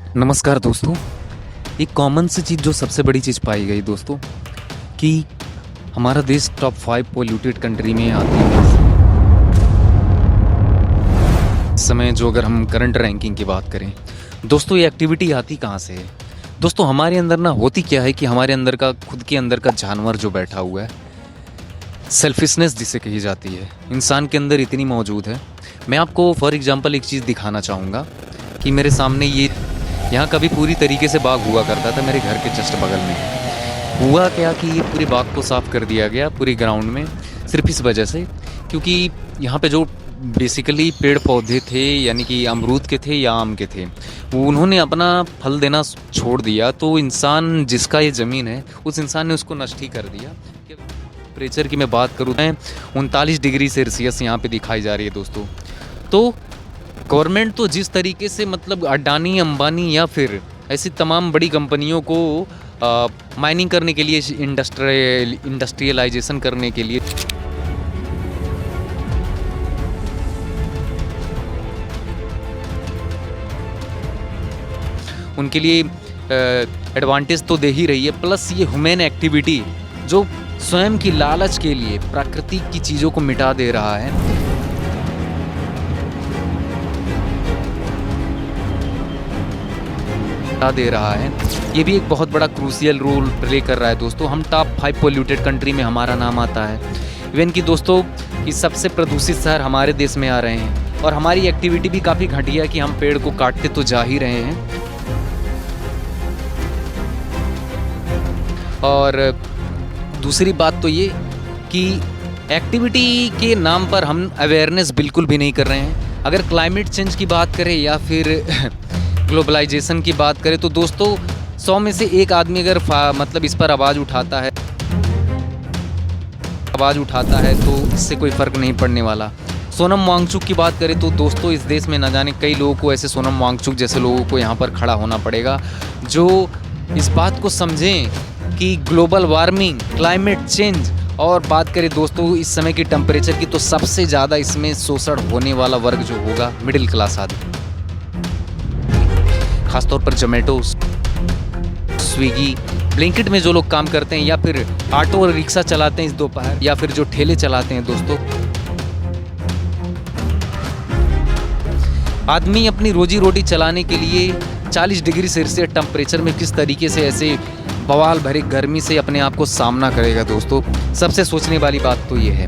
नमस्कार दोस्तों। एक कॉमन सी चीज़ जो सबसे बड़ी चीज़ पाई गई दोस्तों कि हमारा देश टॉप 5 पोल्यूटेड कंट्री में आती है। इस समय जो अगर हम करंट रैंकिंग की बात करें दोस्तों, ये एक्टिविटी आती कहाँ से है दोस्तों? हमारे अंदर ना होती क्या है कि हमारे अंदर का खुद के अंदर का जानवर जो बैठा हुआ है, सेल्फिशनेस जिसे कही जाती है, इंसान के अंदर इतनी मौजूद है। मैं आपको फॉर एग्जांपल एक चीज़ दिखाना चाहूँगा कि मेरे सामने ये यहाँ कभी पूरी तरीके से बाग हुआ करता था, मेरे घर के जस्ट बगल में। हुआ क्या कि ये पूरे बाग को साफ़ कर दिया गया पूरी ग्राउंड में, सिर्फ इस वजह से क्योंकि यहाँ पे जो बेसिकली पेड़ पौधे थे, यानी कि अमरूद के थे या आम के थे, वो उन्होंने अपना फल देना छोड़ दिया। तो इंसान जिसका ये ज़मीन है, उस इंसान ने उसको नष्ट ही कर दिया। टेम्परेचर की मैं बात करूँ तो 39 डिग्री सेल्सियस यहाँ पे दिखाई जा रही है दोस्तों। तो गवर्नमेंट तो जिस तरीके से मतलब अडानी, अंबानी या फिर ऐसी तमाम बड़ी कंपनियों को माइनिंग करने के लिए, इंडस्ट्रियलाइजेशन करने के लिए उनके लिए एडवांटेज तो दे ही रही है, प्लस ये ह्यूमन एक्टिविटी जो स्वयं की लालच के लिए प्रकृति की चीज़ों को मिटा दे रहा है। ये भी एक बहुत बड़ा क्रूशियल रोल प्ले कर रहा है दोस्तों। हम टॉप 5 पोल्यूटेड कंट्री में हमारा नाम आता है। इवन कि दोस्तों कि सबसे प्रदूषित शहर हमारे देश में आ रहे हैं, और हमारी एक्टिविटी भी काफ़ी घटिया है कि हम पेड़ को काटते तो जा ही रहे हैं। और दूसरी बात तो ये कि एक्टिविटी के नाम पर हम अवेयरनेस बिल्कुल भी नहीं कर रहे हैं। अगर क्लाइमेट चेंज की बात करें या फिर ग्लोबलाइजेशन की बात करें तो दोस्तों 100 में से एक आदमी अगर मतलब इस पर आवाज़ उठाता है तो इससे कोई फ़र्क नहीं पड़ने वाला। सोनम वांगचुक की बात करें तो दोस्तों इस देश में न जाने कई लोगों को, ऐसे सोनम वांगचुक जैसे लोगों को यहाँ पर खड़ा होना पड़ेगा जो इस बात को समझें कि ग्लोबल वार्मिंग, क्लाइमेट चेंज, और बात करें दोस्तों इस समय की टेम्परेचर की, तो सबसे ज़्यादा इसमें शोषण होने वाला वर्ग जो होगा मिडिल क्लास आदमी। खासतौर पर जोमेटो, स्विगी, ब्लिंकिट में जो लोग काम करते हैं, या फिर ऑटो और रिक्शा चलाते हैं इस दोपहर, या फिर जो ठेले चलाते हैं दोस्तों, आदमी अपनी रोजी रोटी चलाने के लिए 40 डिग्री सेल्सियस टेम्परेचर में किस तरीके से ऐसे बवाल भरी गर्मी से अपने आप को सामना करेगा दोस्तों। सबसे सोचने वाली बात तो ये है।